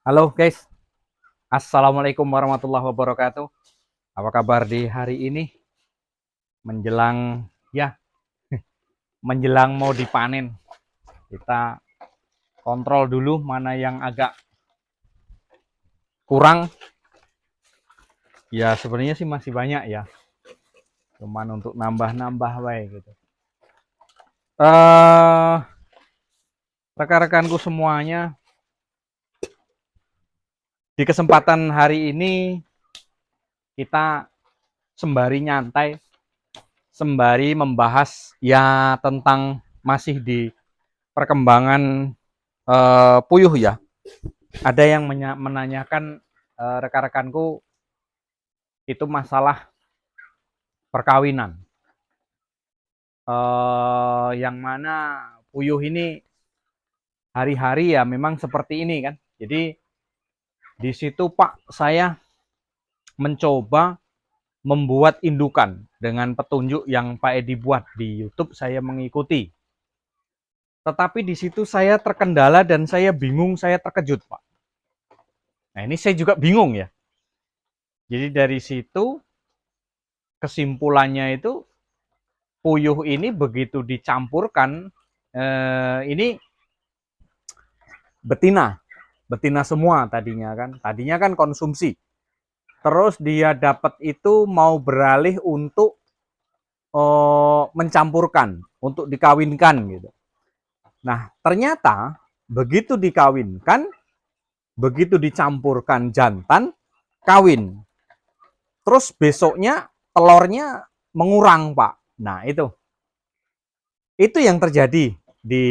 Halo guys, Assalamualaikum warahmatullahi wabarakatuh. Apa kabar di hari ini? Menjelang ya, menjelang mau dipanen. Kita kontrol dulu mana yang agak kurang. Ya sebenarnya sih masih banyak ya. Cuman untuk nambah-nambah baik gitu. Eh, rekan-rekanku semuanya, di kesempatan hari ini kita sembari nyantai, sembari membahas ya tentang masih di perkembangan puyuh ya. Ada yang menanyakan rekan-rekanku itu masalah perkawinan. Yang mana puyuh ini hari-hari ya memang seperti ini kan. Jadi di situ Pak saya mencoba membuat indukan dengan petunjuk yang Pak Edi buat di YouTube, saya mengikuti. Tetapi di situ saya terkendala dan saya bingung, saya terkejut Pak. Nah ini saya juga bingung ya. Jadi dari situ kesimpulannya itu puyuh ini begitu dicampurkan, ini betina, betina semua tadinya kan konsumsi, terus dia dapat itu mau beralih untuk mencampurkan, untuk dikawinkan gitu. Nah ternyata begitu dikawinkan, begitu dicampurkan jantan, kawin, terus besoknya telurnya mengurang Pak. Nah itu yang terjadi di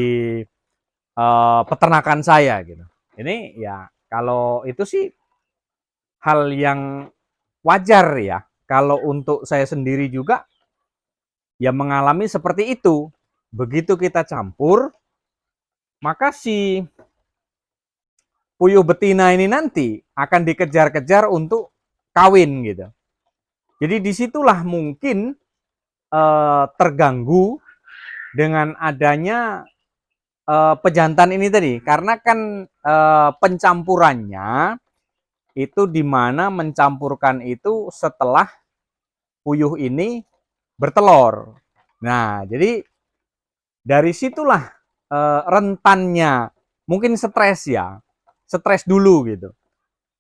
peternakan saya gitu. Ini ya kalau itu sih hal yang wajar ya. Kalau untuk saya sendiri juga ya mengalami seperti itu. Begitu kita campur, maka si puyuh betina ini nanti akan dikejar-kejar untuk kawin gitu. Jadi disitulah mungkin terganggu dengan adanya pejantan ini tadi, karena kan pencampurannya itu dimana mencampurkan itu setelah puyuh ini bertelur. Nah, jadi dari situlah rentannya mungkin stres ya, stres dulu gitu.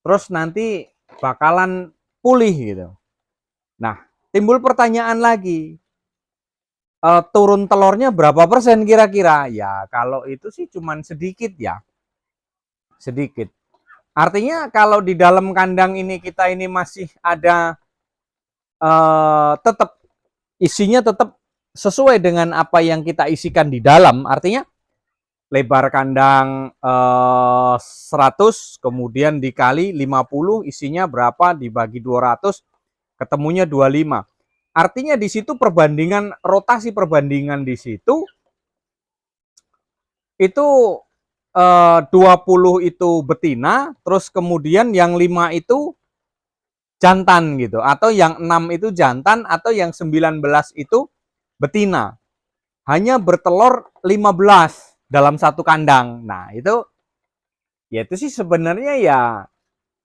Terus nanti bakalan pulih gitu. Nah, timbul pertanyaan lagi, turun telurnya berapa persen kira-kira? Ya, kalau itu sih cuman sedikit ya, sedikit. Artinya kalau di dalam kandang ini kita ini masih ada tetap isinya tetap sesuai dengan apa yang kita isikan di dalam, artinya lebar kandang 100 kemudian dikali 50 isinya berapa dibagi 200 ketemunya 25. Artinya di situ perbandingan rotasi perbandingan di situ itu 20 itu betina, terus kemudian yang 5 itu jantan gitu, atau yang 6 itu jantan, atau yang 19 itu betina. Hanya bertelur 15 dalam satu kandang. Nah, itu ya itu sih sebenarnya ya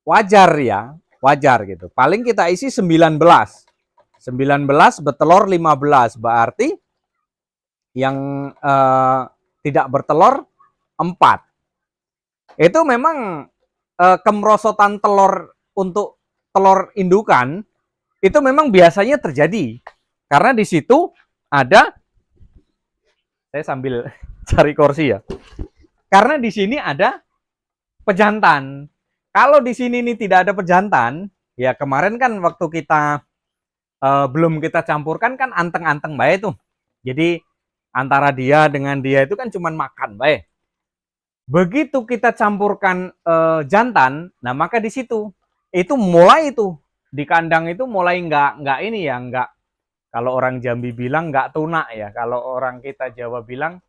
wajar ya, wajar gitu. Paling kita isi 19. 19 bertelur 15, berarti yang tidak bertelur 4. Itu memang kemerosotan telur untuk telur indukan itu memang biasanya terjadi. Karena di situ ada, saya sambil cari kursi ya. Karena di sini ada pejantan. Kalau di sini ini tidak ada pejantan, ya kemarin kan waktu kita belum kita campurkan kan anteng-anteng baik tuh. Jadi antara dia dengan dia itu kan cuman makan baik. Begitu kita campurkan jantan, nah maka di situ itu mulai itu di kandang itu mulai nggak ini ya, nggak, kalau orang Jambi bilang nggak tunak ya, kalau orang kita Jawa bilang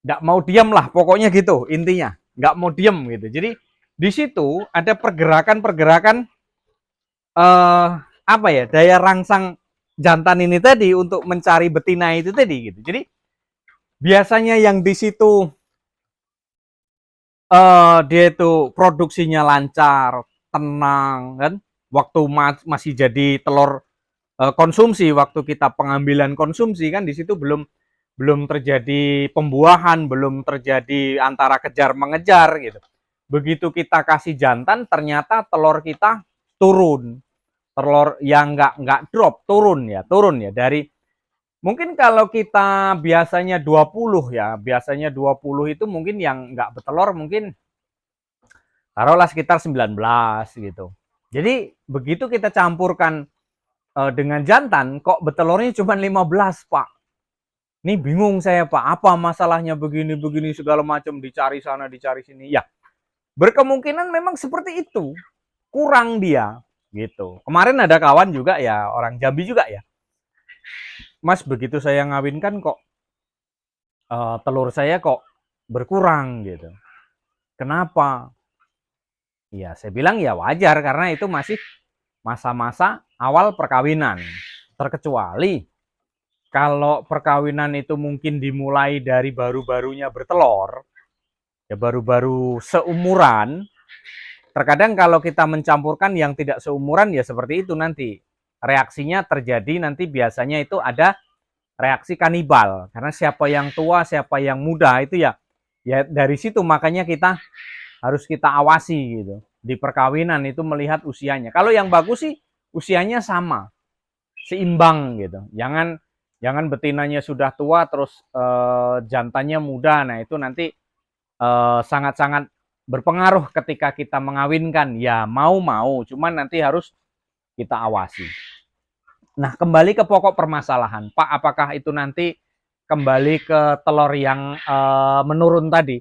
nggak mau diam lah, pokoknya gitu intinya, nggak mau diam gitu. Jadi di situ ada pergerakan-pergerakan apa ya, daya rangsang jantan ini tadi untuk mencari betina itu tadi gitu. Jadi biasanya yang di situ dia itu produksinya lancar, tenang kan. Waktu masih jadi telur konsumsi, waktu kita pengambilan konsumsi kan di situ belum terjadi pembuahan, belum terjadi antara kejar mengejar gitu. Begitu kita kasih jantan, ternyata telur kita turun. Telur yang nggak drop, turun ya dari mungkin kalau kita biasanya 20 ya, biasanya 20 itu mungkin yang nggak bertelur mungkin taruhlah sekitar 19 gitu. Jadi begitu kita campurkan dengan jantan, kok betelurnya cuma 15, Pak. Ini bingung saya, Pak. Apa masalahnya begini-begini segala macam, dicari sana, dicari sini. Ya, berkemungkinan memang seperti itu. Kurang dia gitu. Kemarin ada kawan juga ya, orang Jambi juga ya. Mas, begitu saya ngawinkan kok telur saya kok berkurang gitu. Kenapa? Ya, saya bilang ya wajar karena itu masih masa-masa awal perkawinan. Terkecuali kalau perkawinan itu mungkin dimulai dari baru-barunya bertelur, ya baru-baru seumuran, terkadang kalau kita mencampurkan yang tidak seumuran ya seperti itu nanti. Reaksinya terjadi nanti biasanya itu ada reaksi kanibal. Karena siapa yang tua, siapa yang muda itu ya dari situ makanya kita harus kita awasi gitu. Di perkawinan itu melihat usianya. Kalau yang bagus sih usianya sama, seimbang gitu. Jangan betinanya sudah tua terus jantannya muda. Nah, itu nanti sangat-sangat berpengaruh ketika kita mengawinkan. Ya mau-mau, cuman nanti harus kita awasi. Nah, kembali ke pokok permasalahan. Pak, apakah itu nanti kembali ke telur yang menurun tadi?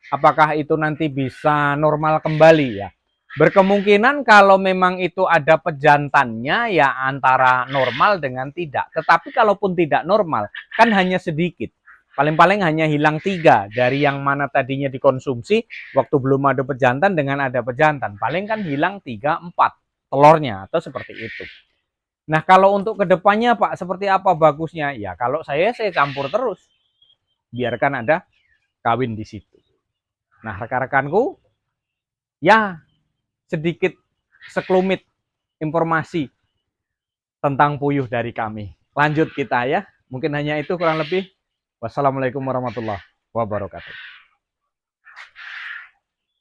Apakah itu nanti bisa normal kembali ya? Berkemungkinan kalau memang itu ada pejantannya ya antara normal dengan tidak. Tetapi kalaupun tidak normal, kan hanya sedikit. Paling-paling hanya hilang 3 dari yang mana tadinya dikonsumsi waktu belum ada pejantan dengan ada pejantan. Paling kan hilang 3, 4 telurnya atau seperti itu. Nah, kalau untuk kedepannya Pak, seperti apa bagusnya? Ya, kalau saya campur terus. Biarkan ada kawin di situ. Nah, rekan-rekanku, ya sedikit sekelumit informasi tentang puyuh dari kami. Lanjut kita ya. Mungkin hanya itu kurang lebih. Wassalamualaikum warahmatullahi wabarakatuh.